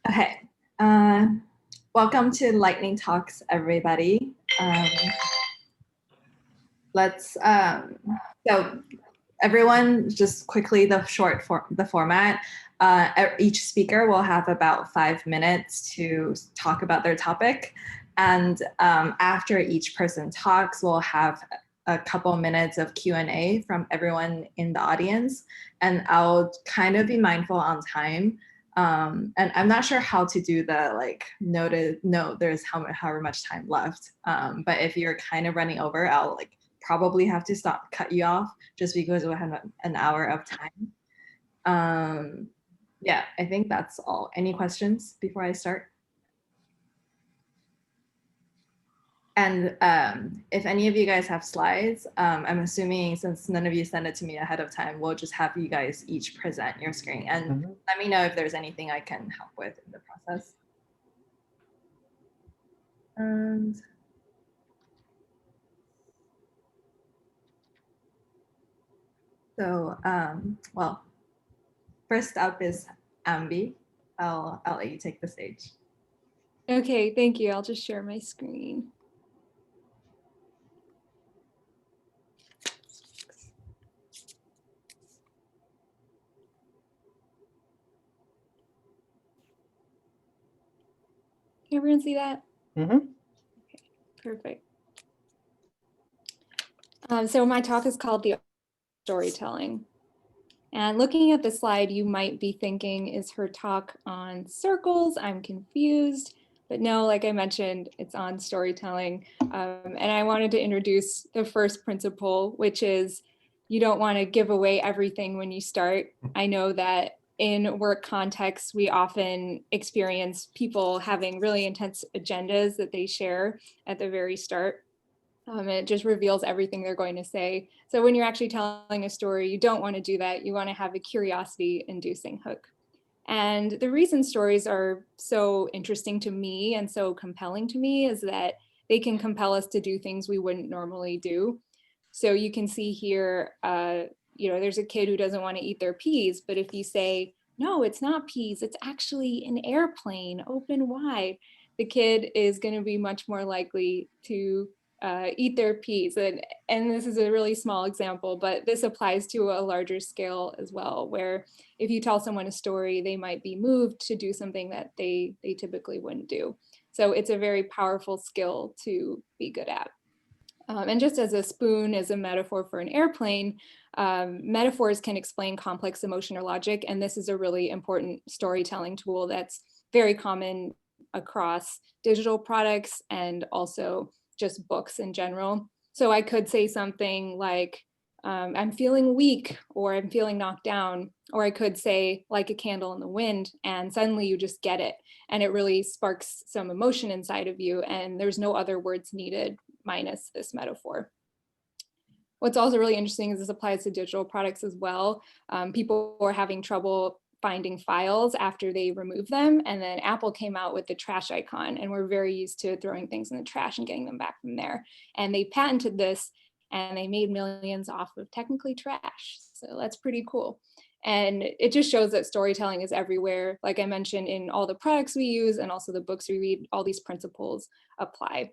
Okay. Welcome to Lightning Talks, everybody. Let's so everyone just quickly the format. Each speaker will have about 5 minutes to talk about their topic, and after each person talks, we'll have a couple minutes of Q&A from everyone in the audience, and I'll kind of be mindful on time. And I'm not sure how to do the there's however much time left. But if you're kind of running over, I'll probably have to cut you off just because we have an hour of time. Yeah, I think that's all. Any questions before I start? And if any of you guys have slides, I'm assuming since none of you sent it to me ahead of time, we'll just have you guys each present your screen and let me know if there's anything I can help with in the process. And so, well, first up is Ambi. I'll let you take the stage. Okay, thank you. I'll just share my screen. Can everyone see that? Okay, perfect. So my talk is called The Storytelling. And looking at the slide, you might be thinking, is her talk on circles? I'm confused. But no, like I mentioned, it's on storytelling. And I wanted to introduce the first principle, which is you don't want to give away everything when you start. I know that in work contexts, we often experience people having really intense agendas that they share at the very start. It just reveals everything they're going to say. So when you're actually telling a story, you don't want to do that. You want to have a curiosity-inducing hook. And the reason stories are so interesting to me and so compelling to me is that they can compel us to do things we wouldn't normally do. So you can see here, there's a kid who doesn't want to eat their peas, but if you say, no, it's not peas, it's actually an airplane, open wide, the kid is going to be much more likely to eat their peas. And this is a really small example, but this applies to a larger scale as well, where if you tell someone a story, they might be moved to do something that they typically wouldn't do. So it's a very powerful skill to be good at. And just as a spoon is a metaphor for an airplane, metaphors can explain complex emotion or logic. And this is a really important storytelling tool that's very common across digital products and also just books in general. So I could say something like, I'm feeling weak, or I'm feeling knocked down, or I could say like a candle in the wind, and suddenly you just get it. And it really sparks some emotion inside of you, and there's no other words needed minus this metaphor. What's also really interesting is this applies to digital products as well. People are having trouble finding files after they remove them, and then Apple came out with the trash icon, and we're very used to throwing things in the trash and getting them back from there. And they patented this, and they made millions off of technically trash. So that's pretty cool. And it just shows that storytelling is everywhere. Like I mentioned, in all the products we use and also the books we read, all these principles apply.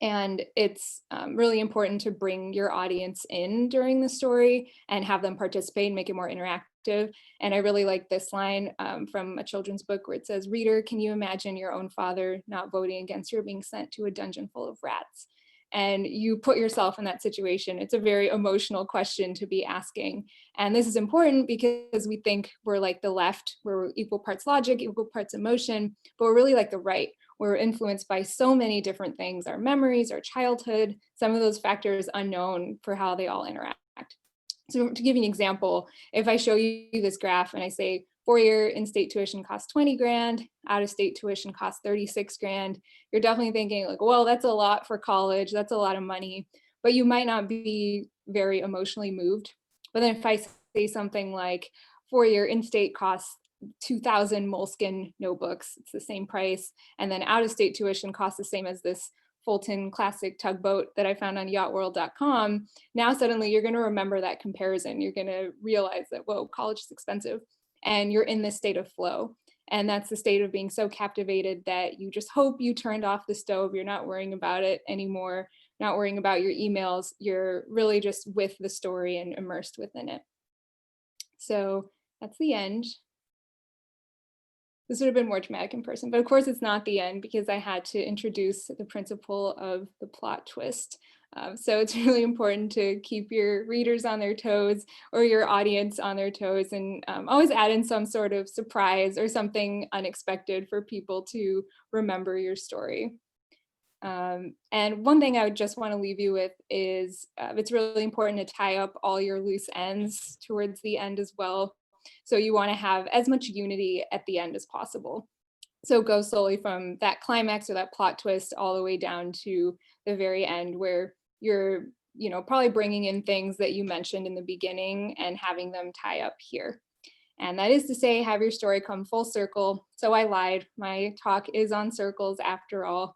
And it's really important to bring your audience in during the story and have them participate and make it more interactive. And I really like this line from a children's book where it says, "Reader, can you imagine your own father not voting against you or being sent to a dungeon full of rats?" And you put yourself in that situation. It's a very emotional question to be asking. And this is important because we think we're like the left, we're equal parts logic, equal parts emotion, but we're really like the right. We're influenced by so many different things, our memories, our childhood, some of those factors unknown for how they all interact. So to give you an example, if I show you this graph and I say 4-year in-state tuition costs 20 grand, out-of-state tuition costs 36 grand, you're definitely thinking like, well, that's a lot for college, that's a lot of money, but you might not be very emotionally moved. But then if I say something like 4-year in-state costs 2,000 Moleskine notebooks, it's the same price, and then out-of-state tuition costs the same as this Fulton Classic tugboat that I found on yachtworld.com, now suddenly you're going to remember that comparison. You're going to realize that, whoa, college is expensive, and you're in this state of flow. And that's the state of being so captivated that you just hope you turned off the stove. You're not worrying about it anymore, not worrying about your emails. You're really just with the story and immersed within it. So that's the end. This would have been more dramatic in person, but of course it's not the end because I had to introduce the principle of the plot twist. So it's really important to keep your readers on their toes or your audience on their toes, and always add in some sort of surprise or something unexpected for people to remember your story. And one thing I would just want to leave you with is it's really important to tie up all your loose ends towards the end as well. So you want to have as much unity at the end as possible. So go slowly from that climax or that plot twist all the way down to the very end where you're, probably bringing in things that you mentioned in the beginning and having them tie up here. And that is to say, have your story come full circle. So I lied. My talk is on circles after all.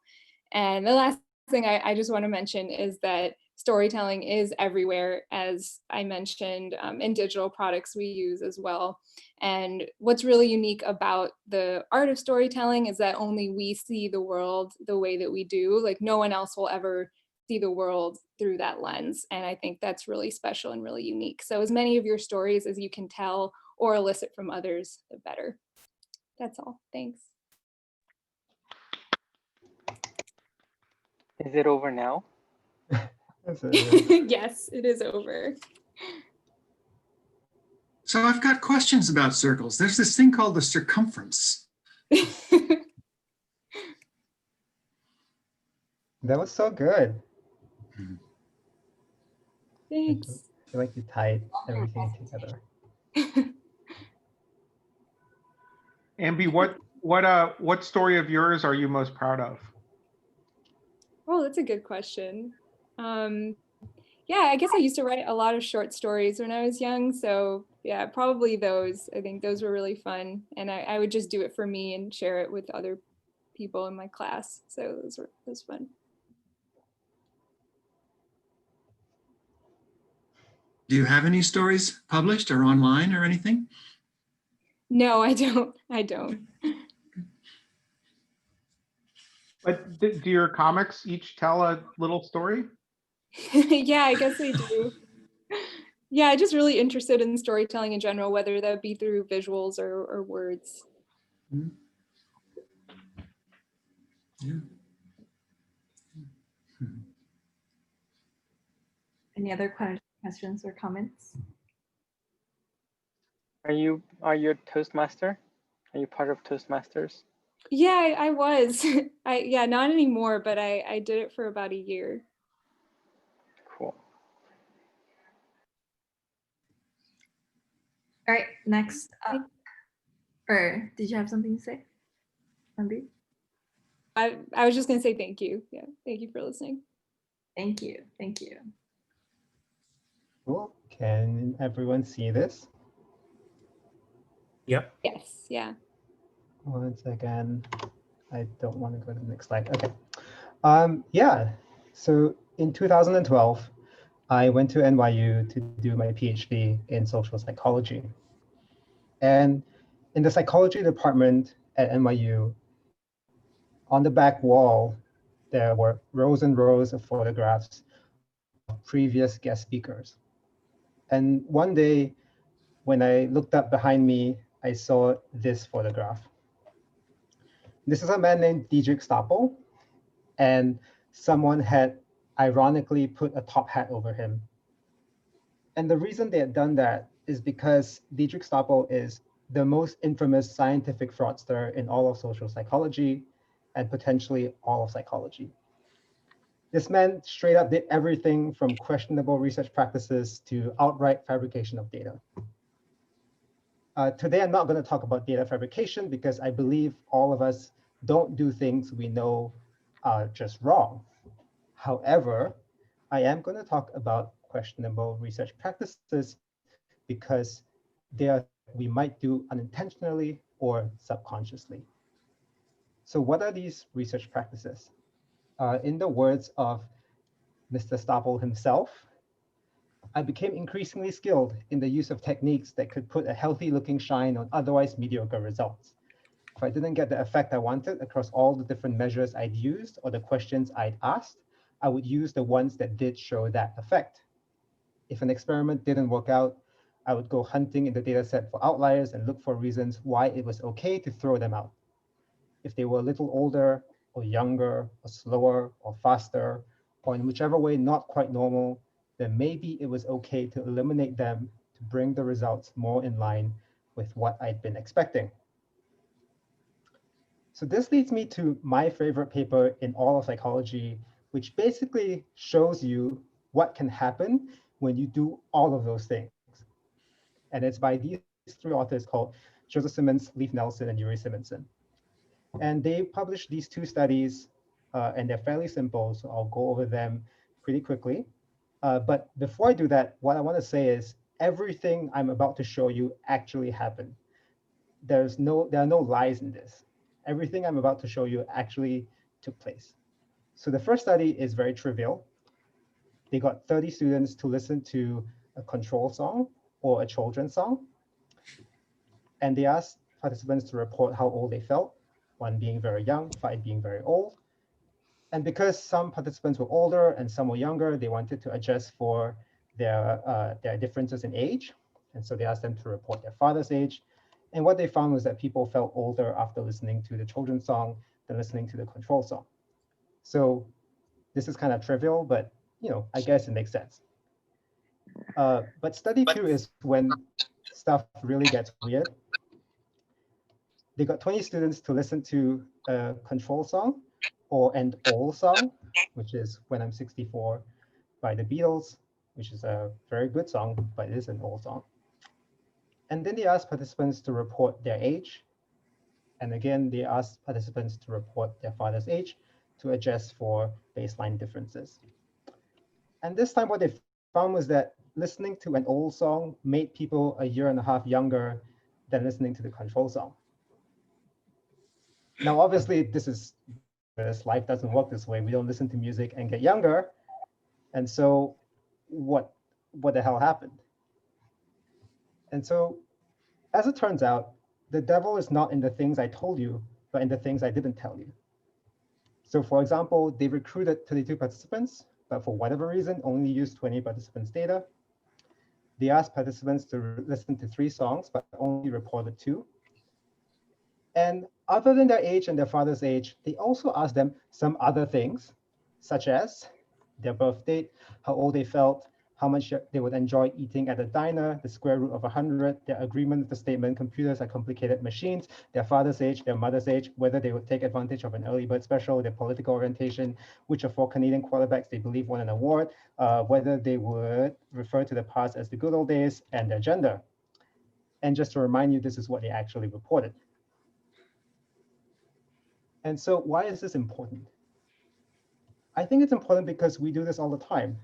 And the last thing I just want to mention is that storytelling is everywhere, as I mentioned, in digital products we use as well. And what's really unique about the art of storytelling is that only we see the world the way that we do. Like no one else will ever see the world through that lens. And I think that's really special and really unique. So as many of your stories as you can tell or elicit from others, the better. That's all. Thanks. Is it over now? Yes, it is over. So I've got questions about circles. There's this thing called the circumference. That was so good. Thanks. I feel like you tied everything together. Ambi, what story of yours are you most proud of? Oh, that's a good question. Yeah, I guess I used to write a lot of short stories when I was young. So yeah, probably those. I think those were really fun. And I would just do it for me and share it with other people in my class. So those was fun. Do you have any stories published or online or anything? No, I don't. I don't. But do your comics each tell a little story? Yeah, I guess they do. Yeah, I'm just really interested in storytelling in general, whether that be through visuals or words. Mm-hmm. Yeah. Mm-hmm. Any other questions or comments? Are you a Toastmaster? Are you part of Toastmasters? Yeah, I was. Yeah, not anymore, but I did it for about a year. Cool. All right, next up. Or did you have something to say, Ambi? I was just gonna say thank you. Yeah, thank you for listening. Thank you. Thank you. Cool. Can everyone see this? Yep. Yes, yeah. One second. I don't want to go to the next slide. Okay. Yeah. So in 2012, I went to NYU to do my PhD in social psychology. And in the psychology department at NYU, on the back wall, there were rows and rows of photographs of previous guest speakers. And one day, when I looked up behind me, I saw this photograph. This is a man named Cedric Stapel, and someone had ironically put a top hat over him. And the reason they had done that is because Cedric Stapel is the most infamous scientific fraudster in all of social psychology and potentially all of psychology. This man straight up did everything from questionable research practices to outright fabrication of data. Today, I'm not going to talk about data fabrication because I believe all of us don't do things we know are just wrong. However, I am going to talk about questionable research practices because they are we might do unintentionally or subconsciously. So what are these research practices? In the words of Mr. Stapel himself, I became increasingly skilled in the use of techniques that could put a healthy looking shine on otherwise mediocre results. if I didn't get the effect I wanted across all the different measures I'd used or the questions I'd asked, I would use the ones that did show that effect. If an experiment didn't work out, I would go hunting in the dataset for outliers and look for reasons why it was okay to throw them out. If they were a little older or younger or slower or faster, or in whichever way not quite normal, then maybe it was okay to eliminate them to bring the results more in line with what I'd been expecting. So this leads me to my favorite paper in all of psychology, which basically shows you what can happen when you do all of those things. And it's by these three authors called Joseph Simmons, Leif Nelson, and Yuri Simonson. And they published these two studies, and they're fairly simple, so I'll go over them pretty quickly. But before I do that, what I want to say is everything I'm about to show you actually happened. There are no lies in this. Everything I'm about to show you actually took place. So the first study is very trivial. They got 30 students to listen to a control song or a children's song. And they asked participants to report how old they felt, 1 being very young, 5 being very old. And because some participants were older and some were younger, they wanted to adjust for their differences in age. And so they asked them to report their father's age. And what they found was that people felt older after listening to the children's song than listening to the control song. So this is kind of trivial, but I guess it makes sense. But study 2 is when stuff really gets weird. They got 20 students to listen to a control song or an old song, which is When I'm 64 by the Beatles, which is a very good song, but it is an old song. And then they asked participants to report their age. And again, they asked participants to report their father's age to adjust for baseline differences. And this time what they found was that listening to an old song made people 1.5 years younger than listening to the control song. Now, obviously, this life doesn't work this way. We don't listen to music and get younger. And so what the hell happened? And so as it turns out, the devil is not in the things I told you, but in the things I didn't tell you. So for example, they recruited 32 participants, but for whatever reason, only used 20 participants' data. They asked participants to listen to 3 songs, but only reported 2. And other than their age and their father's age, they also asked them some other things, such as their birth date, how old they felt, how much they would enjoy eating at a diner, the square root of 100, their agreement with the statement, computers are complicated machines, their father's age, their mother's age, whether they would take advantage of an early bird special, their political orientation, which of 4 Canadian quarterbacks they believe won an award, whether they would refer to the past as the good old days, and their gender. And just to remind you, this is what they actually reported. And so why is this important? I think it's important because we do this all the time.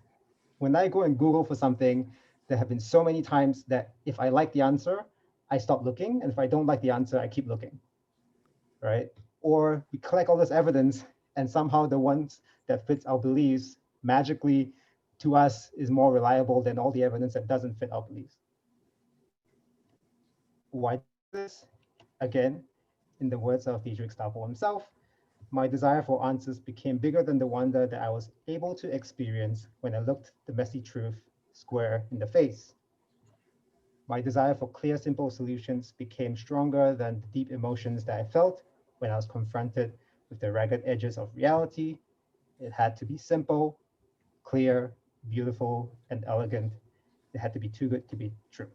When I go and Google for something, there have been so many times that if I like the answer, I stop looking. And if I don't like the answer, I keep looking, right? Or we collect all this evidence and somehow the ones that fits our beliefs magically to us is more reliable than all the evidence that doesn't fit our beliefs. Why this? Again, in the words of Cedric De Brito himself, my desire for answers became bigger than the wonder that I was able to experience when I looked the messy truth square in the face. My desire for clear, simple solutions became stronger than the deep emotions that I felt when I was confronted with the ragged edges of reality. It had to be simple, clear, beautiful, and elegant. It had to be too good to be true.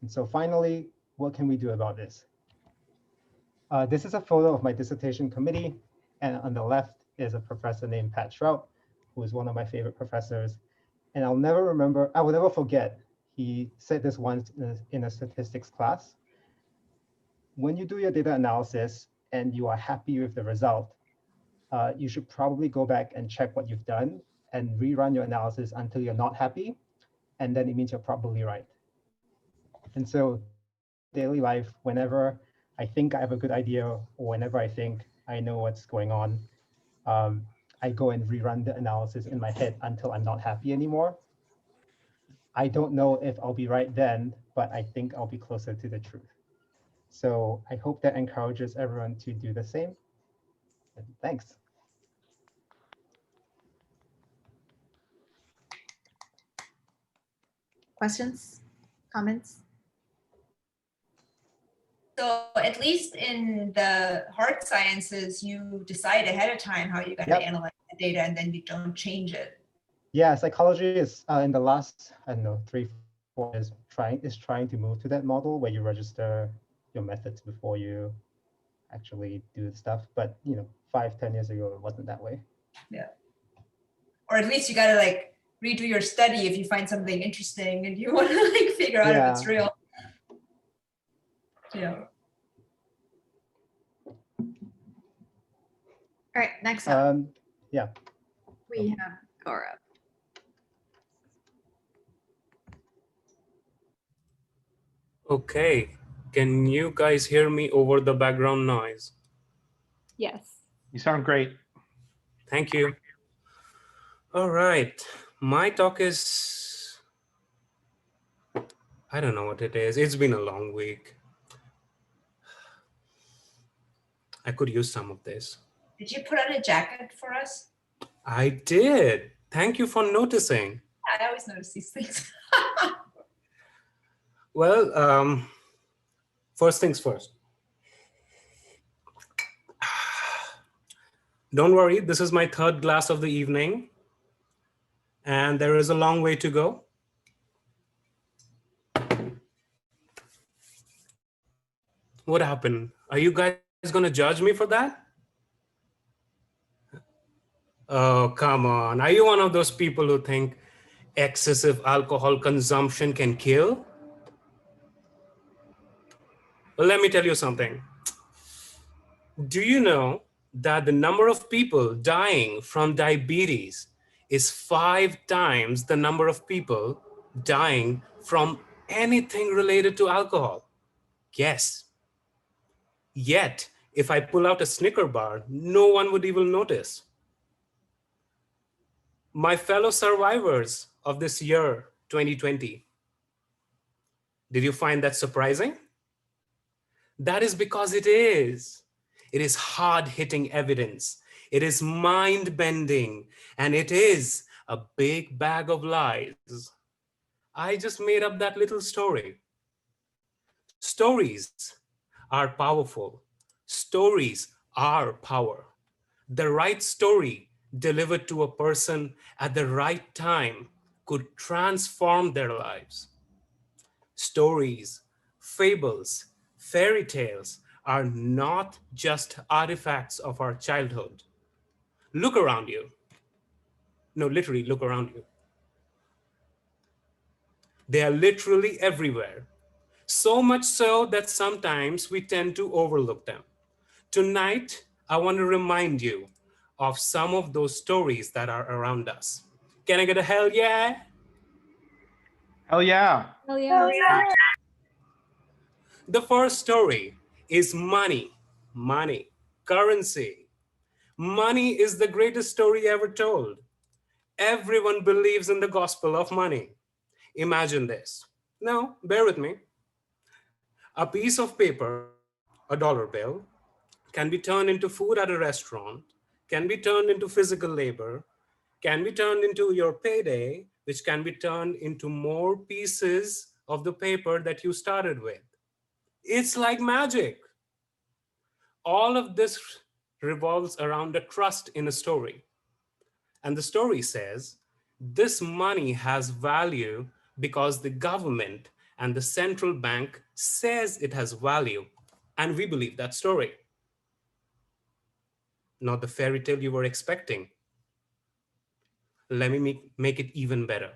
And so finally, what can we do about this? This is a photo of my dissertation committee, and on the left is a professor named Pat Shrout, who is one of my favorite professors. And I will never forget, he said this once in a statistics class. When you do your data analysis and you are happy with the result, you should probably go back and check what you've done and rerun your analysis until you're not happy, and then it means you're probably right. And so daily life, whenever I think I have a good idea, or whenever I think I know what's going on, I go and rerun the analysis in my head until I'm not happy anymore. I don't know if I'll be right then, but I think I'll be closer to the truth. So I hope that encourages everyone to do the same. And thanks. Questions, comments? So at least in the hard sciences, you decide ahead of time how you're going Yep. to analyze the data, and then you don't change it. Yeah, psychology is in the last, I don't know, 3-4 years trying to move to that model where you register your methods before you actually do the stuff. But 5-10 years ago, it wasn't that way. Yeah. Or at least you got to like redo your study if you find something interesting and you want to like figure out if it's Yeah. real. Yeah. All right, next up, Yeah. we have Gourab. Okay, can you guys hear me over the background noise? Yes. You sound great. Thank you. All right, my talk is, I don't know what it is. It's been a long week. I could use some of this. Did you put on a jacket for us? I did. Thank you for noticing. I always notice these things. Well, first things first. Don't worry, this is my third glass of the evening, and there is a long way to go. What happened? Are you guys gonna judge me for that? Oh, come on. Are you one of those people who think excessive alcohol consumption can kill? Well, let me tell you something. Do you know that the number of people dying from diabetes is 5 times the number of people dying from anything related to alcohol? Yes. Yet, if I pull out a Snicker bar, no one would even notice. My fellow survivors of this year, 2020, did you find that surprising? That is because it is. It is hard-hitting evidence. It is mind-bending, and it is a big bag of lies. I just made up that little story. Stories are powerful. Stories are power. The right story delivered to a person at the right time could transform their lives. Stories, fables, fairy tales are not just artifacts of our childhood. Look around you. No, literally look around you. They are literally everywhere. So much so that sometimes we tend to overlook them. Tonight, I want to remind you of some of those stories that are around us. Can I get a hell yeah? Hell yeah. Hell yeah. The first story is money, currency. Money is the greatest story ever told. Everyone believes in the gospel of money. Imagine this. Now, bear with me. A piece of paper, a dollar bill, can be turned into food at a restaurant, can be turned into physical labor, can be turned into your payday, which can be turned into more pieces of the paper that you started with. It's like magic. All of this revolves around a trust in a story. And the story says, this money has value because the government and the central bank says it has value. And we believe that story. Not the fairy tale you were expecting. Let me make it even better.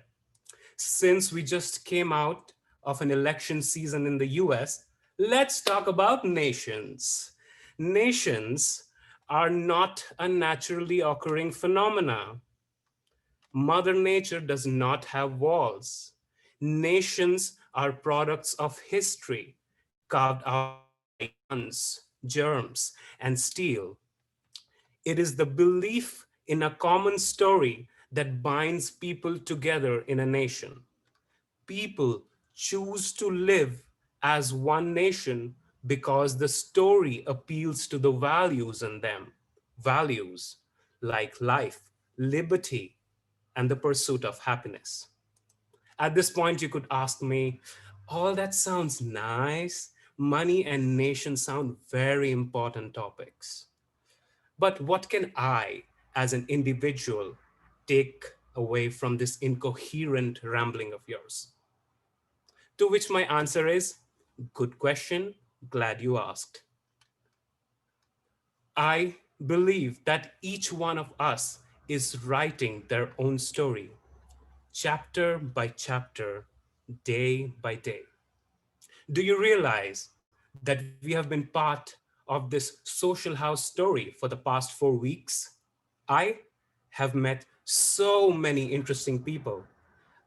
Since we just came out of an election season in the US, let's talk about nations. Nations are not a naturally occurring phenomena. Mother Nature does not have walls. Nations are products of history, carved out by guns, germs, and steel. It is the belief in a common story that binds people together in a nation. People choose to live as one nation because the story appeals to the values in them, values like life, liberty, and the pursuit of happiness. At this point, you could ask me, all that sounds nice. Money and nation sound very important topics. But what can I, as an individual, take away from this incoherent rambling of yours? To which my answer is, good question, glad you asked. I believe that each one of us is writing their own story, chapter by chapter, day by day. Do you realize that we have been part of this social house story for the past 4 weeks? I have met so many interesting people.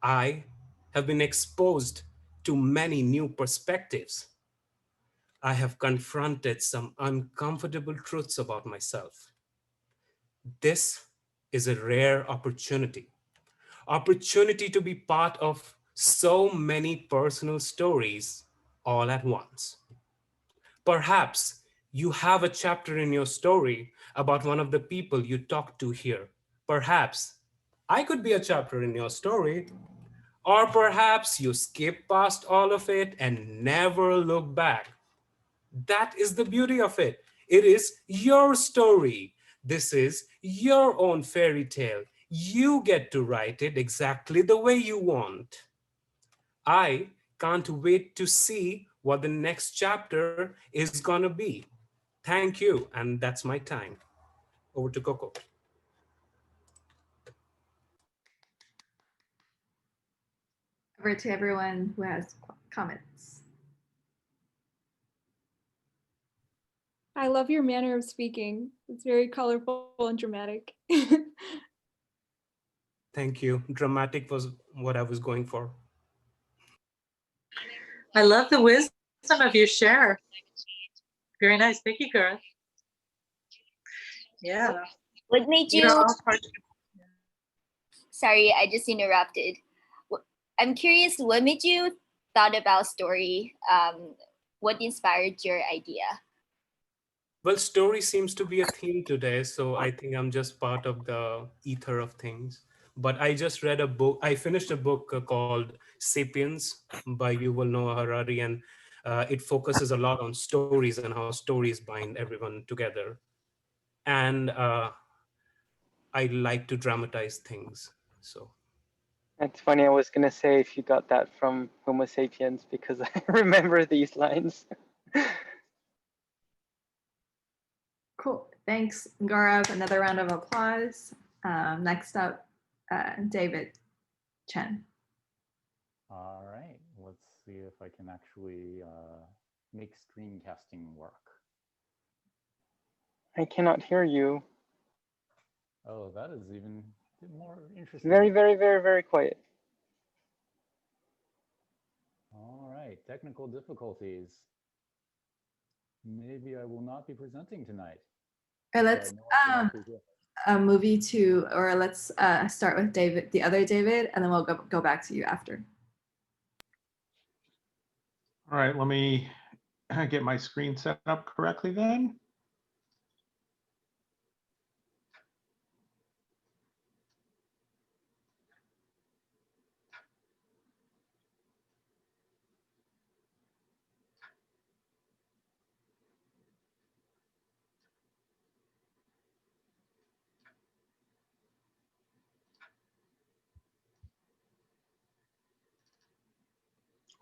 I have been exposed to many new perspectives. I have confronted some uncomfortable truths about myself. This is a rare opportunity to be part of so many personal stories all at once. Perhaps you have a chapter in your story about one of the people you talked to here. Perhaps I could be a chapter in your story, or perhaps you skip past all of it and never look back. That is the beauty of it. It is your story. This is your own fairy tale. You get to write it exactly the way you want. I can't wait to see what the next chapter is gonna be. Thank you, and that's my time. Over to Coco. Over to everyone who has comments. I love your manner of speaking. It's very colorful and dramatic. Thank you. Dramatic was what I was going for. I love the wisdom of your share. Very nice. Thank you, Gaurav. Yeah. What made you? Sorry, I just interrupted. I'm curious, what made you thought about story? What inspired your idea? Well, story seems to be a theme today, so I think I'm just part of the ether of things. But I just read a book. I finished a book called Sapiens by Yuval Noah Harari, and it focuses a lot on stories and how stories bind everyone together. And I like to dramatize things. So That's funny. I was gonna say if you got that from Homo sapiens because I remember these lines. Cool. Thanks, Gaurav. Another round of applause. Next up, David Chen. All right, let's see if I can actually make screencasting work. I cannot hear you. Oh, that is even more interesting. Very, very, very, very quiet. All right, technical difficulties. Maybe I will not be presenting tonight. Let's move you to, or let's start with David, the other David, and then we'll go back to you after. All right, let me get my screen set up correctly then.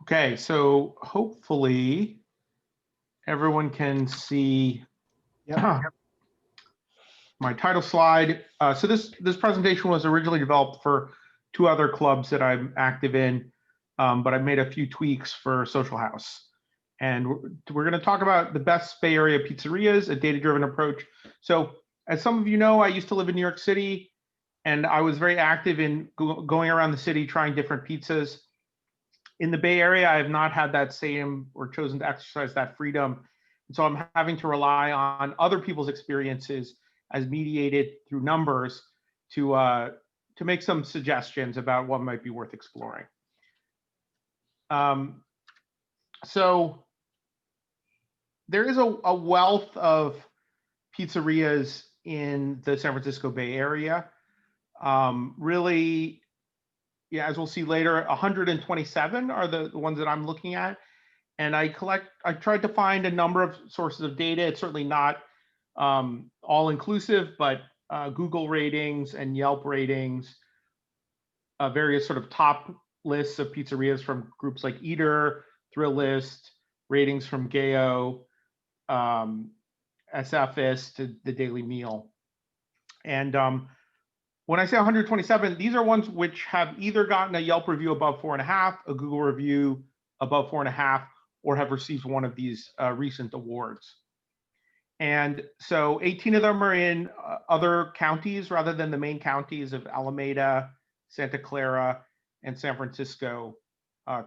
Okay, so hopefully everyone can see my title slide. So this presentation was originally developed for 2 other clubs that I'm active in, but I made a few tweaks for Socialhaus. And we're going to talk about the best Bay Area pizzerias, a data-driven approach. So as some of you know, I used to live in New York City, and I was very active in going around the city trying different pizzas. In the Bay Area, I have not had that same or chosen to exercise that freedom. And so I'm having to rely on other people's experiences as mediated through numbers to make some suggestions about what might be worth exploring. So there is a wealth of pizzerias in the San Francisco Bay Area. Really, yeah, as we'll see later, 127 are the ones that I'm looking at. And I tried to find a number of sources of data. It's certainly not all inclusive, but Google ratings and Yelp ratings, various sort of top lists of pizzerias from groups like Eater, Thrillist, ratings from Gayo, SFist to the Daily Meal. And when I say 127, these are ones which have either gotten a Yelp review above 4.5, a Google review above 4.5, or have received one of these recent awards. And so 18 of them are in other counties rather than the main counties of Alameda, Santa Clara, and San Francisco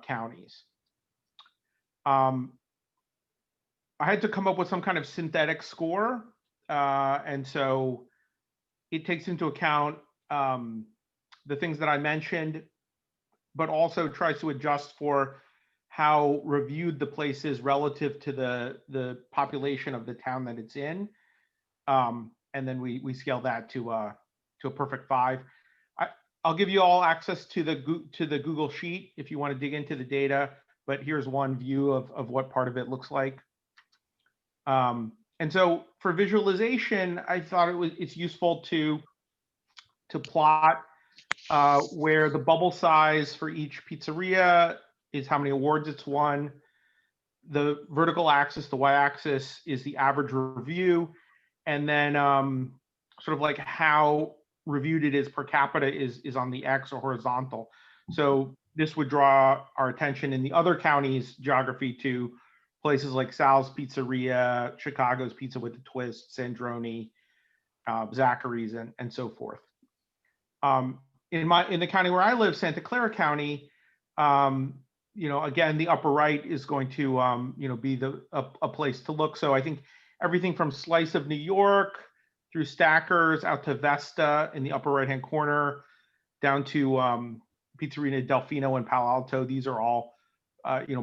counties. I had to come up with some kind of synthetic score. And so it takes into account the things that I mentioned, but also tries to adjust for how reviewed the place is relative to the population of the town that it's in. And then we scale that to a perfect 5. I'll give you all access to the Google Sheet if you want to dig into the data, but here's one view of what part of it looks like. And so for visualization, I thought it's useful to plot where the bubble size for each pizzeria is how many awards it's won. The vertical axis, the y-axis, is the average review. And then sort of like how reviewed it is per capita is on the X or horizontal. So this would draw our attention in the other counties' geography to places like Sal's Pizzeria, Chicago's Pizza with a Twist, Sandroni, Zachary's, and so forth. In the county where I live, Santa Clara County, again, the upper right is going to be a place to look. So I think everything from Slice of New York through Stackers out to Vesta in the upper right-hand corner, down to Pizzeria Delfino in Palo Alto. These are all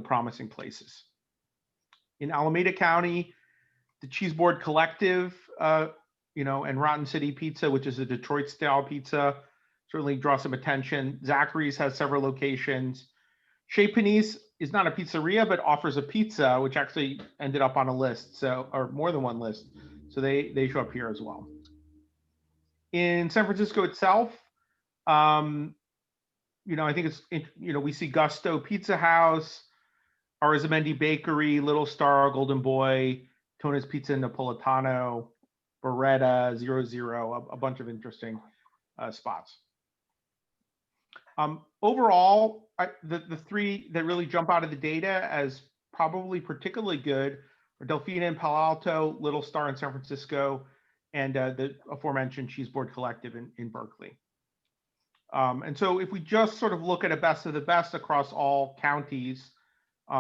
promising places. In Alameda County, the Cheese Board Collective, and Rotten City Pizza, which is a Detroit-style pizza, certainly draw some attention. Zachary's has several locations. Chez Panisse is not a pizzeria, but offers a pizza, which actually ended up on a list, or more than one list. So they show up here as well. In San Francisco itself, I think it's, we see Gusto Pizza House, Arizamendi Bakery, Little Star, Golden Boy, Tona's Pizza Napolitano, Beretta, 00, a bunch of interesting spots. Overall, the 3 that really jump out of the data as probably particularly good are Delfina in Palo Alto, Little Star in San Francisco, and the aforementioned Cheese Board Collective in Berkeley. And so if we just sort of look at a best of the best across all counties,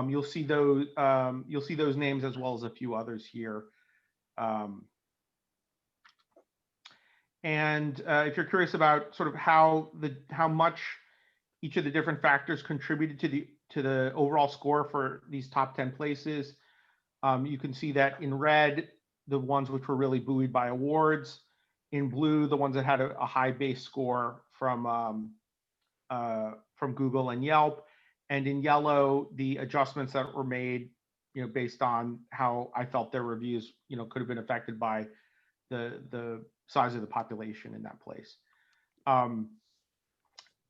you'll see those names as well as a few others here. And if you're curious about sort of how much each of the different factors contributed to the overall score for these top 10 places, you can see that in red, the ones which were really buoyed by awards. In blue, the ones that had a high base score from Google and Yelp. And in yellow, the adjustments that were made, based on how I felt their reviews, could have been affected by the size of the population in that place.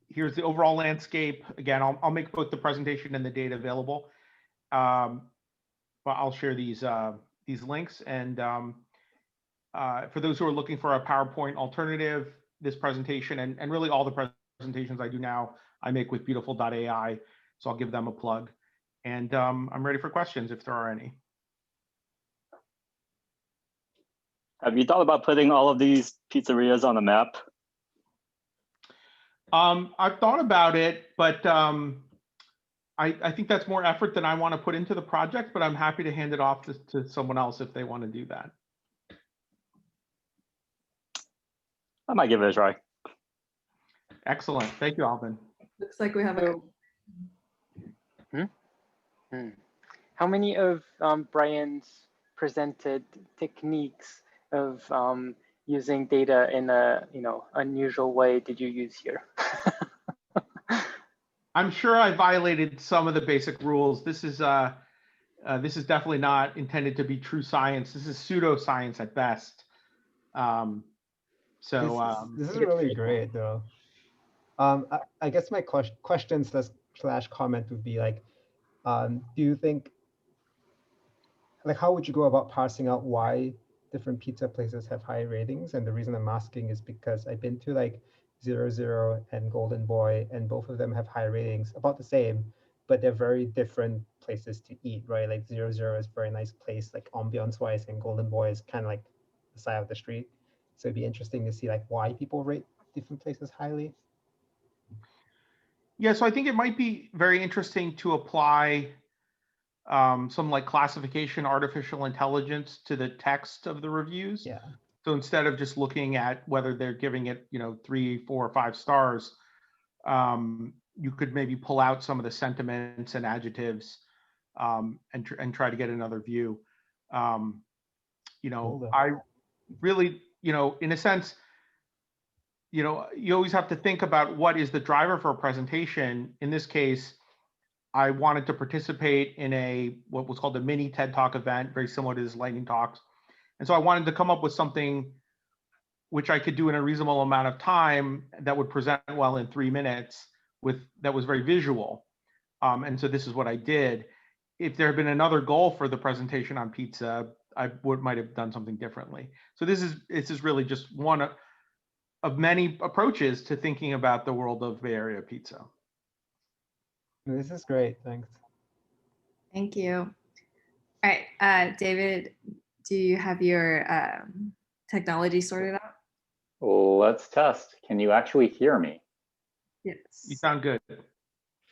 Here's the overall landscape. Again, I'll make both the presentation and the data available, but I'll share these links. And for those who are looking for a PowerPoint alternative, this presentation and really all the presentations I do now, I make with Beautiful.ai. So I'll give them a plug. And I'm ready for questions if there are any. Have you thought about putting all of these pizzerias on a map? I've thought about it, but I think that's more effort than I want to put into the project, but I'm happy to hand it off to someone else if they want to do that. I might give it a try. Excellent. Thank you, Alvin. Looks like we have a... How many of Bryan's presented techniques of using data in a unusual way did you use here? I'm sure I violated some of the basic rules. This is definitely not intended to be true science. This is pseudoscience at best. This is really great, though. I guess my question slash comment would be like, do you think, like, how would you go about parsing out why different pizza places have high ratings? And the reason I'm asking is because I've been to like 00 and Golden Boy, and both of them have high ratings, about the same, but they're very different places to eat, right? Like 00 is a very nice place, like ambiance-wise, and Golden Boy is kind of like the side of the street. So it'd be interesting to see like why people rate different places highly. Yeah, so I think it might be very interesting to apply some like classification artificial intelligence to the text of the reviews. Yeah. So instead of just looking at whether they're giving it, 3, 4, or 5 stars, you could maybe pull out some of the sentiments and adjectives and try to get another view. I really, in a sense, you always have to think about what is the driver for a presentation. In this case, I wanted to participate in what was called a mini TED Talk event, very similar to this Lightning Talks. And so I wanted to come up with something which I could do in a reasonable amount of time that would present well in 3 minutes that was very visual. And so this is what I did. If there had been another goal for the presentation on pizza, I might have done something differently. So this is really just one of many approaches to thinking about the world of Bay Area pizza. This is great, thanks. Thank you. All right, David, do you have your technology sorted out? Let's test. Can you actually hear me? Yes. You sound good.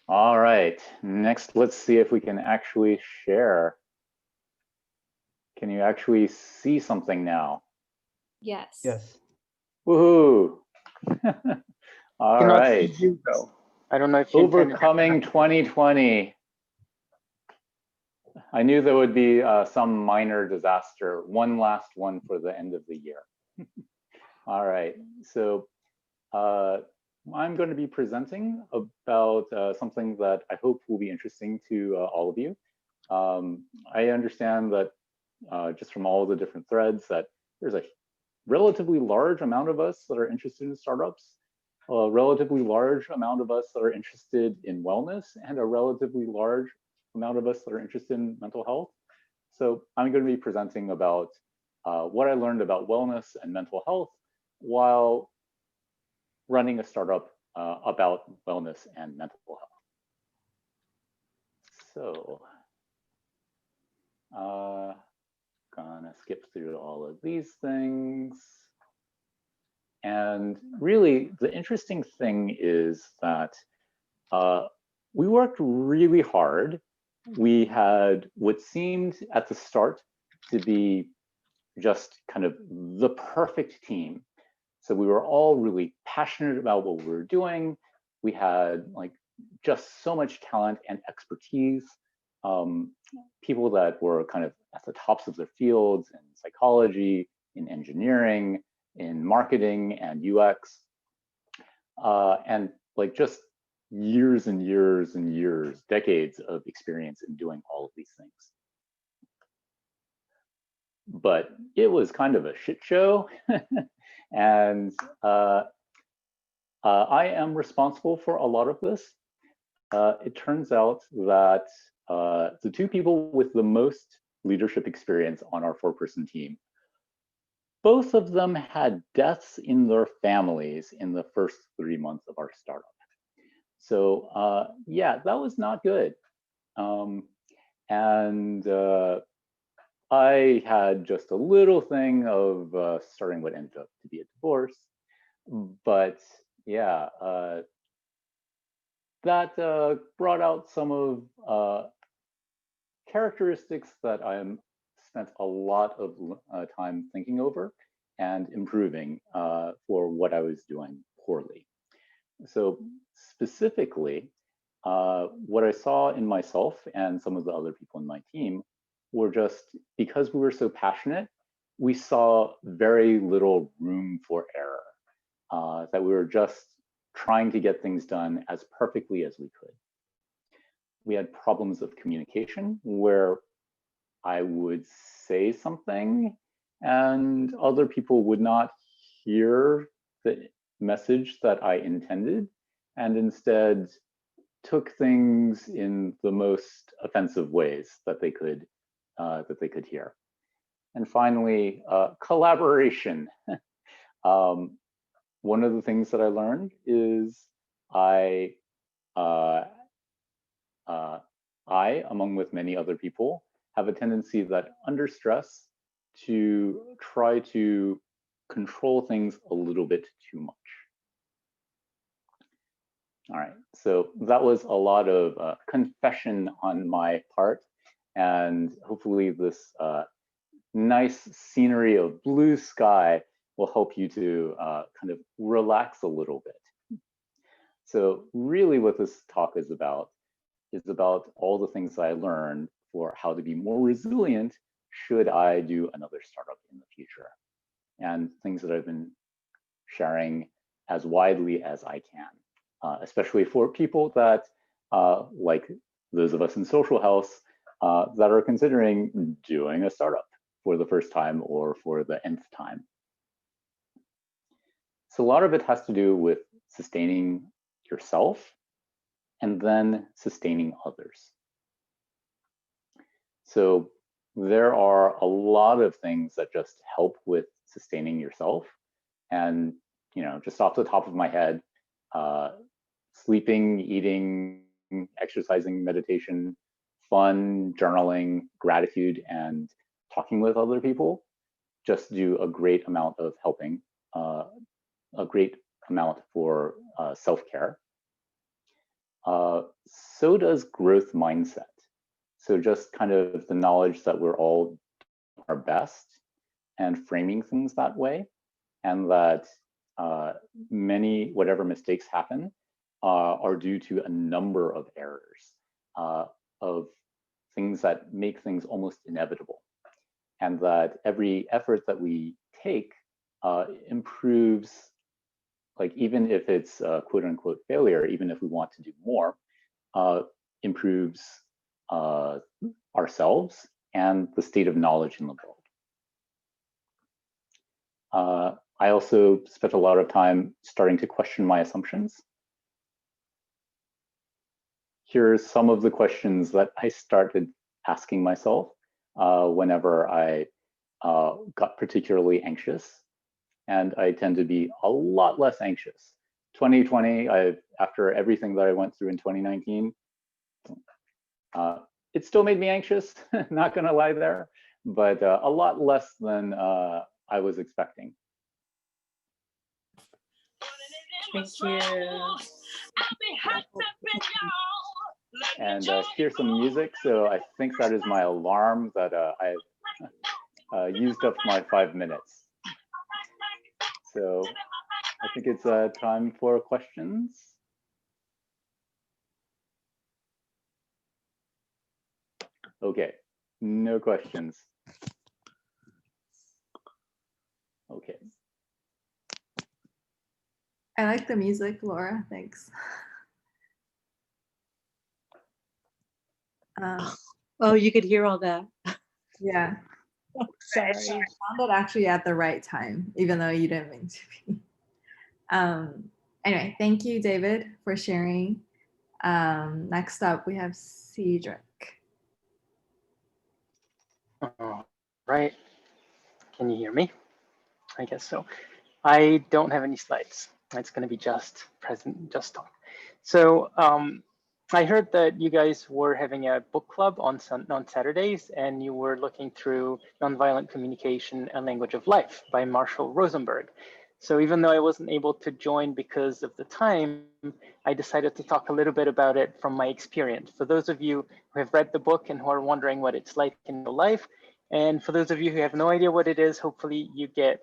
All right, next, let's see if we can actually share. Can you actually see something now? Yes. Yes. Woohoo! All right. I don't know if you overcoming 2020. I knew there would be some minor disaster, one last one for the end of the year. All right, so I'm going to be presenting about something that I hope will be interesting to all of you. I understand that just from all the different threads that there's a relatively large amount of us that are interested in startups, a relatively large amount of us that are interested in wellness, and a relatively large amount of us that are interested in mental health. So I'm going to be presenting about what I learned about wellness and mental health while running a startup about wellness and mental health. So gonna skip through all of these things. And really, the interesting thing is that we worked really hard. We had what seemed at the start to be just kind of the perfect team. So we were all really passionate about what we were doing. We had like just so much talent and expertise. People that were kind of at the tops of their fields in psychology, in engineering, in marketing and UX, and like just years and years and years, decades of experience in doing all of these things. But it was kind of a shit show. And I am responsible for a lot of this. It turns out that the 2 people with the most leadership experience on our 4-person team, both of them had deaths in their families in the first 3 months of our startup. So yeah, that was not good. And I had just a little thing of starting what ended up to be a divorce. But yeah, that brought out some of characteristics that I spent a lot of time thinking over and improving for what I was doing poorly. So specifically, what I saw in myself and some of the other people in my team were just, because we were so passionate, we saw very little room for error, that we were just trying to get things done as perfectly as we could. We had problems of communication where I would say something and other people would not hear the message that I intended, and instead took things in the most offensive ways that they could hear. And finally, collaboration. One of the things that I learned is I, among with many other people, have a tendency that under stress to try to control things a little bit too much. All right, so that was a lot of confession on my part, and hopefully this nice scenery of blue sky will help you to kind of relax a little bit. So really what this talk is about all the things I learned for how to be more resilient should I do another startup in the future, and things that I've been sharing as widely as I can, especially for people that, like those of us in Socialhaus, that are considering doing a startup for the first time or for the nth time. So a lot of it has to do with sustaining yourself and then sustaining others. So there are a lot of things that just help with sustaining yourself. And, you know, just off the top of my head, sleeping, eating, exercising, meditation, fun, journaling, gratitude, and talking with other people just do a great amount of helping, a great amount for self-care. So does growth mindset. So just kind of the knowledge that we're all our best and framing things that way, and that whatever mistakes happen are due to a number of errors, of things that make things almost inevitable. And that every effort that we take improves, like even if it's a quote unquote failure, even if we want to do more, improves ourselves and the state of knowledge in the world. I also spent a lot of time starting to question my assumptions. Here's some of the questions that I started asking myself whenever I got particularly anxious. And I tend to be a lot less anxious. 2020, after everything that I went through in 2019, it still made me anxious, not gonna lie there, but a lot less than I was expecting. Thank you. And here's some music. So I think that is my alarm that I used up my 5 minutes. So I think it's time for questions. Okay, no questions. Okay. I like the music, Laura, thanks. Oh, you could hear all that. Yeah. Oh, sorry. I found it actually at the right time, even though you didn't mean to be. Anyway, thank you, David, for sharing. Next up, we have Cedric. Right. Can you hear me? I guess so. I don't have any slides. It's going to be just talk. So I heard that you guys were having a book club on Saturdays, and you were looking through Nonviolent Communication, A Language of Life by Marshall Rosenberg. So even though I wasn't able to join because of the time, I decided to talk a little bit about it from my experience. For those of you who have read the book and who are wondering what it's like in real life, and for those of you who have no idea what it is, hopefully you get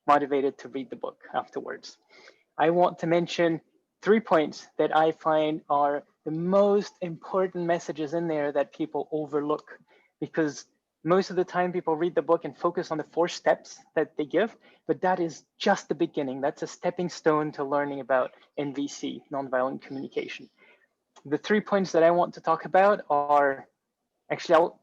motivated to read the book afterwards. I want to mention 3 points that I find are the most important messages in there that people overlook. because most of the time people read the book and focus on the 4 steps that they give, but that is just the beginning. That's a stepping stone to learning about NVC, nonviolent communication. The 3 points that I want to talk about are, actually I'll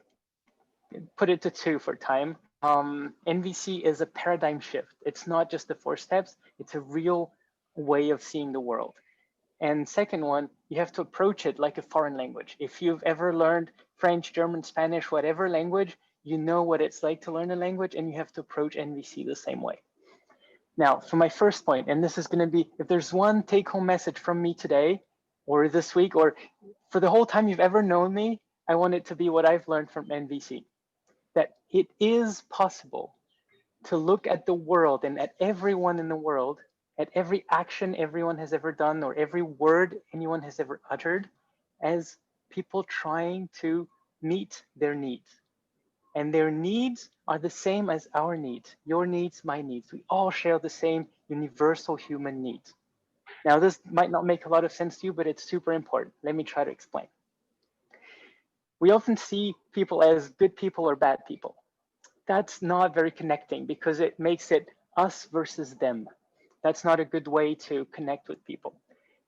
put it to 2 for time. NVC is a paradigm shift. It's not just the 4 steps, it's a real way of seeing the world. And second one, you have to approach it like a foreign language. If you've ever learned French, German, Spanish, whatever language, you know what it's like to learn a language, and you have to approach NVC the same way. Now, for my first point, and this is going to be, if there's one take-home message from me today, or this week, or for the whole time you've ever known me, I want it to be what I've learned from NVC, that it is possible to look at the world and at everyone in the world, at every action everyone has ever done, or every word anyone has ever uttered, as people trying to meet their needs. And their needs are the same as our needs, your needs, my needs. We all share the same universal human needs. Now, this might not make a lot of sense to you, but it's super important. Let me try to explain. We often see people as good people or bad people. That's not very connecting because it makes it us versus them. That's not a good way to connect with people.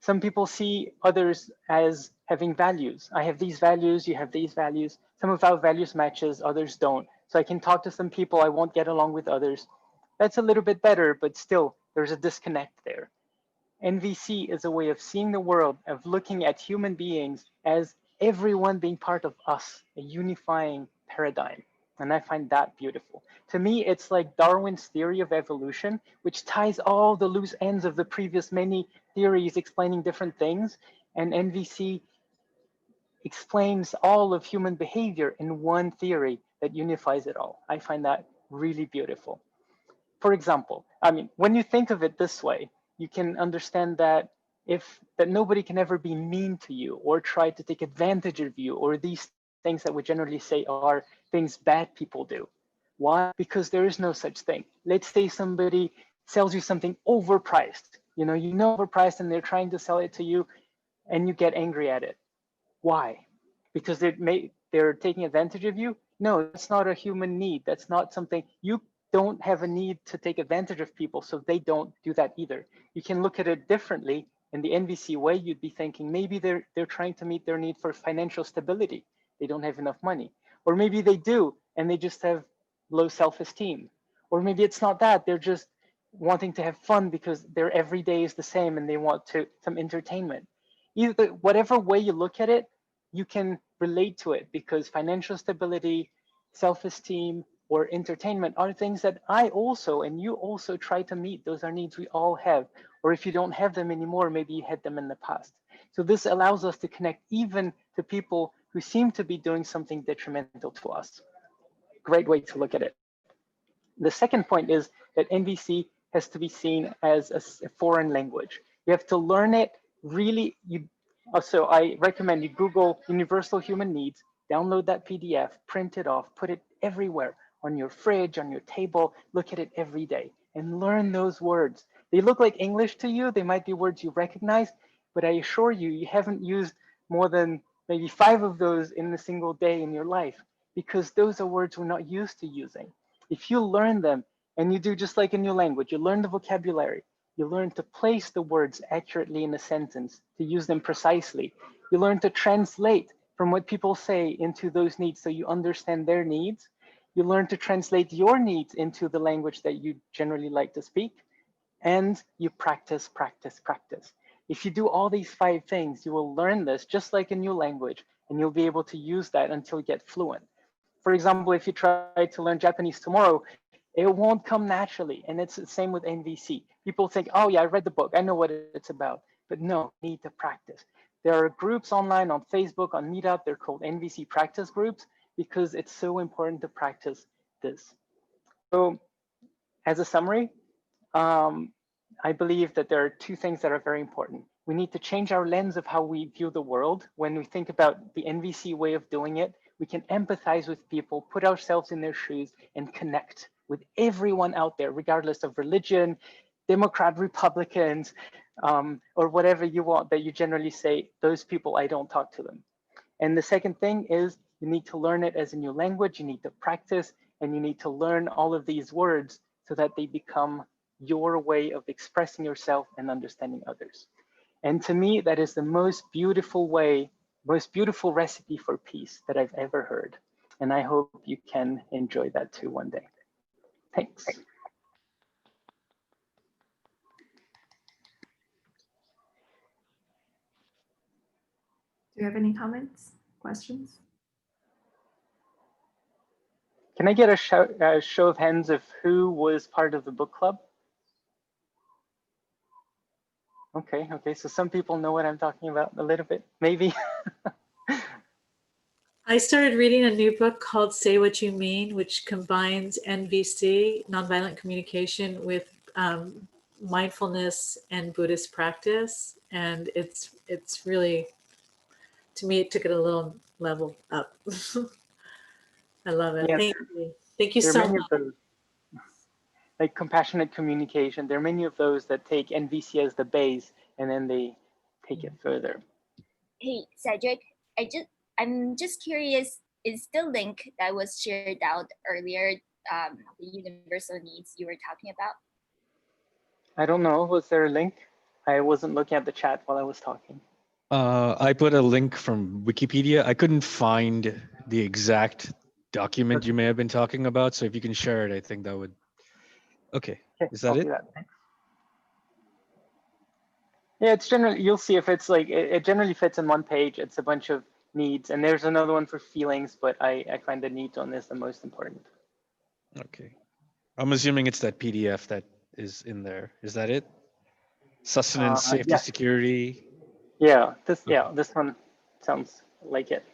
Some people see others as having values. I have these values, you have these values. Some of our values matches, others don't. So I can talk to some people, I won't get along with others. That's a little bit better, but still there's a disconnect there. NVC is a way of seeing the world, of looking at human beings as everyone being part of us, a unifying paradigm. And I find that beautiful. To me, it's like Darwin's theory of evolution, which ties all the loose ends of the previous many theories explaining different things. And NVC explains all of human behavior in one theory that unifies it all. I find that really beautiful. For example, I mean, when you think of it this way, you can understand that that nobody can ever be mean to you or try to take advantage of you, or these things that we generally say are things bad people do. Why? Because there is no such thing. Let's say somebody sells you something overpriced. You know overpriced and they're trying to sell it to you and you get angry at it. Why? Because they're taking advantage of you? No, that's not a human need. That's not something, you don't have a need to take advantage of people, so they don't do that either. You can look at it differently. In the NVC way, you'd be thinking maybe they're trying to meet their need for financial stability. They don't have enough money. Or maybe they do, and they just have low self-esteem. Or maybe it's not that, they're just wanting to have fun because their everyday is the same and they want some entertainment. Either whatever way you look at it, you can relate to it, because financial stability, self-esteem, or entertainment are things that I also and you also try to meet. Those are needs we all have. Or if you don't have them anymore, maybe you had them in the past. So this allows us to connect even to people who seem to be doing something detrimental to us. Great way to look at it. The second point is that NVC has to be seen as a foreign language. You have to learn it really. So I recommend you Google Universal Human Needs, download that PDF, print it off, put it everywhere, on your fridge, on your table, look at it every day and learn those words. They look like English to you. They might be words you recognize, but I assure you, you haven't used more than maybe 5 of those in a single day in your life, because those are words we're not used to using. If you learn them, and you do just like in your language, you learn the vocabulary, you learn to place the words accurately in a sentence, to use them precisely. You learn to translate from what people say into those needs so you understand their needs. You learn to translate your needs into the language that you generally like to speak. And you practice, practice, practice. If you do all these 5 things, you will learn this just like a new language, and you'll be able to use that until you get fluent. For example, if you try to learn Japanese tomorrow, it won't come naturally. And it's the same with NVC. People think, oh yeah, I read the book, I know what it's about. But no, you need to practice. There are groups online on Facebook, on Meetup, they're called NVC practice groups, because it's so important to practice this. So as a summary, I believe that there are 2 things that are very important. We need to change our lens of how we view the world. When we think about the NVC way of doing it, we can empathize with people, put ourselves in their shoes, and connect with everyone out there, regardless of religion, Democrat, Republicans, or whatever you want, that you generally say, those people, I don't talk to them. And the second thing is, You need to learn it as a new language, you need to practice, and you need to learn all of these words so that they become your way of expressing yourself and understanding others. And to me, that is the most beautiful way, most beautiful recipe for peace that I've ever heard. And I hope you can enjoy that too one day. Thanks. Do you have any comments, questions? Can I get a show of hands of who was part of the book club? Okay, so some people know what I'm talking about a little bit, maybe. I started reading a new book called Say What You Mean, which combines NVC, nonviolent communication, with mindfulness and Buddhist practice. And it's really, to me, it took it a little level up. I love it. Yeah, Thank you. Thank you there are so many much. of those, like compassionate communication. There are many of those that take NVC as the base and then they take it further. Hey, Cedric, I'm just curious, is the link that was shared out earlier, the universal needs you were talking about? I don't know, was there a link? I wasn't looking at the chat while I was talking. I put a link from Wikipedia. I couldn't find the exact document you may have been talking about. So if you can share it, I think that would. Okay, is that I'll it? do that. Thanks. Yeah, it's generally, you'll see if it's like, it generally fits in one page. It's a bunch of needs, and there's another one for feelings, but I find the needs one is the most important. Okay. I'm assuming it's that PDF that is in there. Is that it? Sustenance, safety, yeah. security. Yeah, this one sounds like it.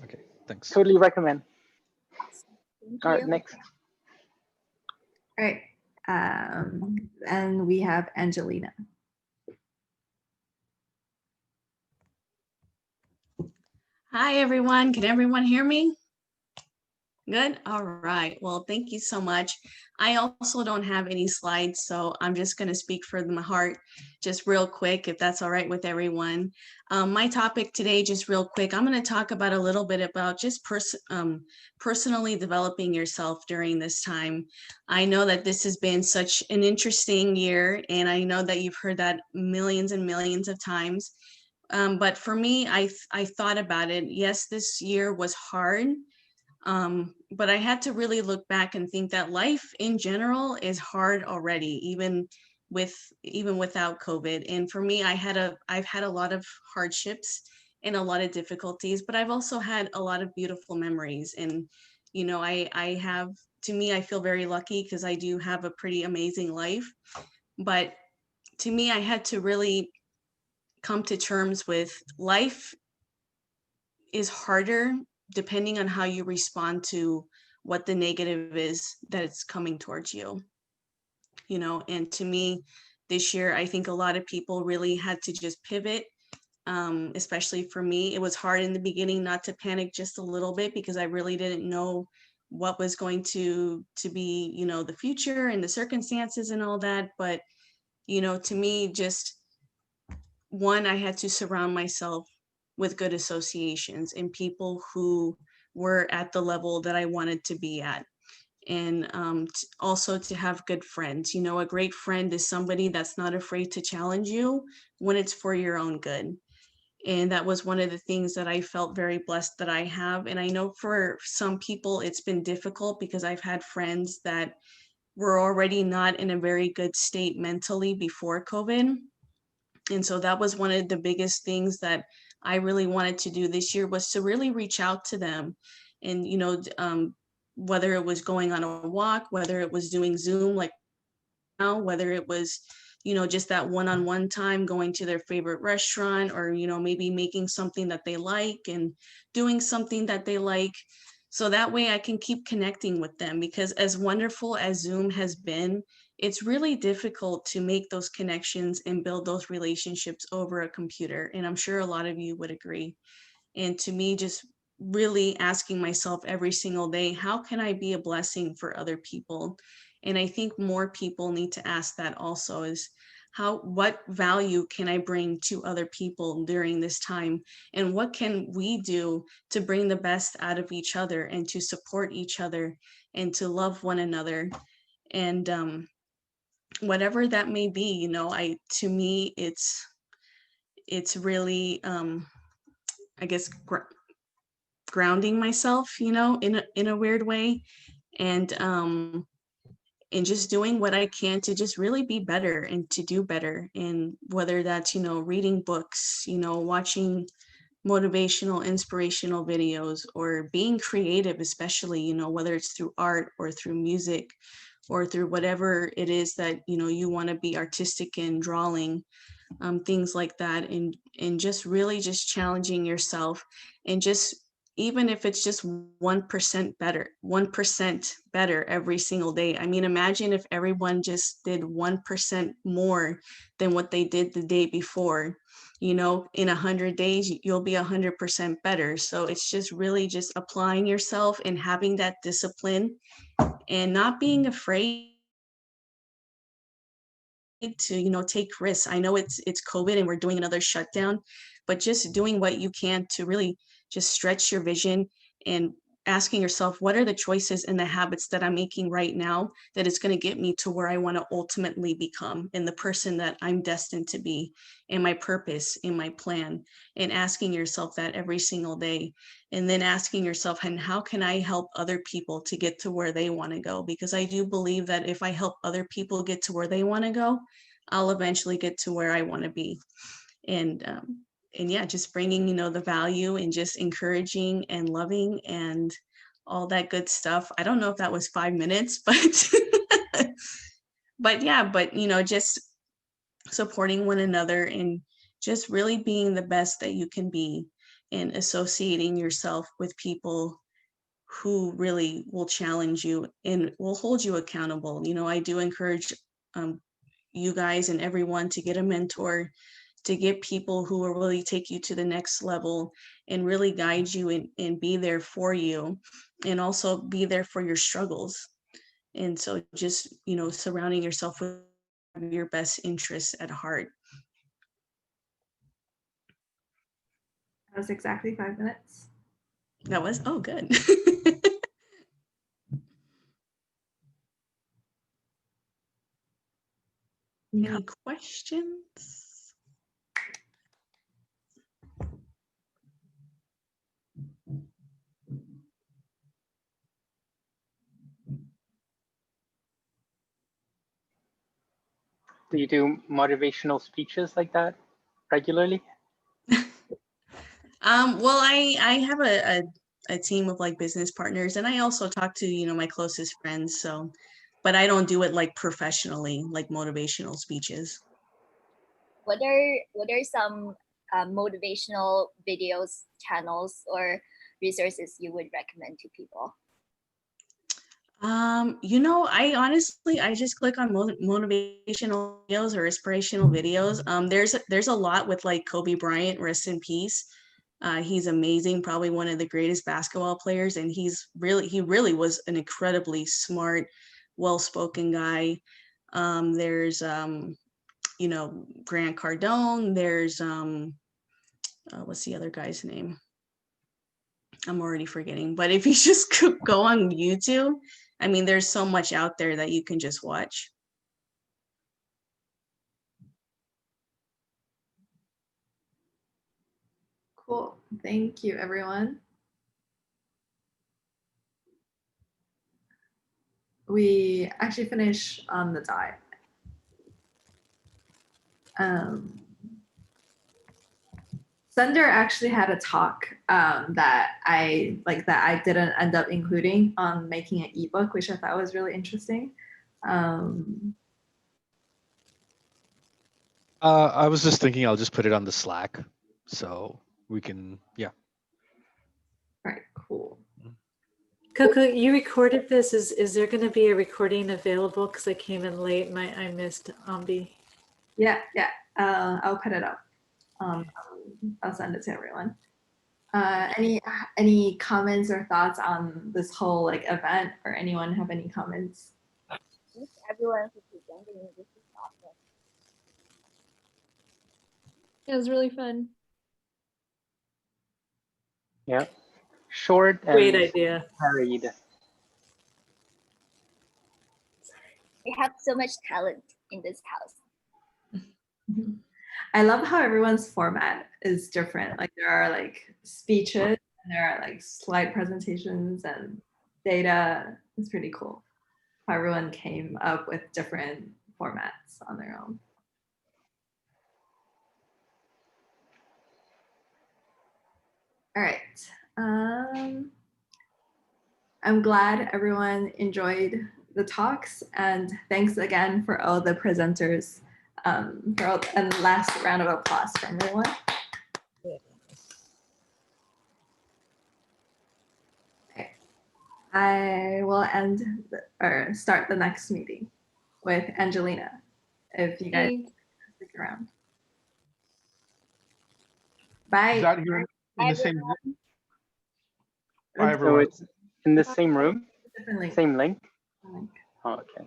Okay, thanks. Totally recommend. Thank All right, you. next. All right, and we have Angelina. Hi, everyone. Can everyone hear me? Good. All right. Well, thank you so much. I also don't have any slides, so I'm just going to speak from my heart just real quick, if that's all right with everyone. My topic today, just real quick, I'm going to talk about a little bit about just personally developing yourself during this time. I know that this has been such an interesting year, and I know that you've heard that millions and millions of times. But for me, I thought about it. Yes, this year was hard. But I had to really look back and think that life in general is hard already, even without COVID. And for me, I've had a lot of hardships and a lot of difficulties, but I've also had a lot of beautiful memories. And, you know, to me, I feel very lucky because I do have a pretty amazing life. But to me, I had to really come to terms with life is harder depending on how you respond to what the negative is that it's coming towards you. You know, and to me, this year, I think a lot of people really had to just pivot, especially for me. It was hard in the beginning not to panic just a little bit because I really didn't know what was going to be, you know, the future and the circumstances and all that. But, you know, to me, just one, I had to surround myself with good associations and people who were at the level that I wanted to be at. And also to have good friends. You know, a great friend is somebody that's not afraid to challenge you when it's for your own good. And that was one of the things that I felt very blessed that I have. And I know for some people it's been difficult because I've had friends that were already not in a very good state mentally before COVID. And so that was one of the biggest things that I really wanted to do this year, was to really reach out to them. And, you know, whether it was going on a walk, whether it was doing Zoom like now, whether it was, you know, just that one-on-one time going to their favorite restaurant, or, you know, maybe making something that they like and doing something that they like. So that way I can keep connecting with them, because as wonderful as Zoom has been, it's really difficult to make those connections and build those relationships over a computer. And I'm sure a lot of you would agree. And to me, just really asking myself every single day, how can I be a blessing for other people? And I think more people need to ask that also, is what value can I bring to other people during this time? And what can we do to bring the best out of each other and to support each other and to love one another? And whatever that may be, you know, to me, it's really, I guess, grounding myself, you know, in a weird way. And just doing what I can to just really be better and to do better. And whether that's, you know, reading books, you know, watching motivational, inspirational videos, or being creative, especially, you know, whether it's through art or through music or through whatever it is that, you know, you want to be artistic in, drawing, things like that. And just really just challenging yourself, and just, even if it's just 1% better every single day. I mean, imagine if everyone just did 1% more than what they did the day before. You know, in 100 days, you'll be 100% better. So it's just really just applying yourself and having that discipline and not being afraid to, you know, take risks. I know it's COVID and we're doing another shutdown, but just doing what you can to really just stretch your vision and asking yourself, what are the choices and the habits that I'm making right now that is going to get me to where I want to ultimately become, and the person that I'm destined to be, and my purpose, and my plan. And asking yourself that every single day, and then asking yourself, and how can I help other people to get to where they want to go? Because I do believe that if I help other people get to where they want to go, I'll eventually get to where I want to be. And yeah, just bringing, you know, the value and just encouraging and loving and all that good stuff. I don't know if that was 5 minutes, but but you know, just supporting one another and just really being the best that you can be, and associating yourself with people who really will challenge you and will hold you accountable. You know, I do encourage you guys and everyone to get a mentor, to get people who will really take you to the next level and really guide you and be there for you, and also be there for your struggles. And so just, you know, surrounding yourself with your best interests at heart. That was exactly 5 minutes. That was, oh, good. Any questions? Do you do motivational speeches like that regularly? Well, I have a team of like business partners, and I also talk to, you know, my closest friends. So, but I don't do it like professionally, like motivational speeches. What are some motivational videos, channels, or resources you would recommend to people? You know, I just click on motivational videos or inspirational videos. There's a lot with like Kobe Bryant, rest in peace. He's amazing, probably one of the greatest basketball players, and he really was an incredibly smart, well-spoken guy. There's you know, Grant Cardone. There's what's the other guy's name? I'm already forgetting, but if you just go on YouTube, I mean, there's so much out there that you can just watch. Cool. Thank you, everyone. We actually finish on the dot. Sunder actually had a talk that I didn't end up including on making an ebook, which I thought was really interesting. I was just thinking I'll just put it on the Slack so we can, yeah. Right, cool. Coco, you recorded this. Is there going to be a recording available? Because I came in late and I missed Ambi. Yeah. I'll put it up. I'll send it to everyone. Any comments or thoughts on this whole like event, or anyone have any comments? Thanks everyone for presenting. This is awesome. It was really fun. Yeah, short and Great idea. varied. We have so much talent in this house. I love how everyone's format is different. Like there are like speeches and there are like slide presentations and data. It's pretty cool how everyone came up with different formats on their own. All right. I'm glad everyone enjoyed the talks, and thanks again for all the presenters. And last round of applause from everyone. Okay. I will start the next meeting with Angelina, if you guys stick around. Bye. Is that here in the same room? Bye, So everyone. it's in the same room, Different link. same link. Oh, okay.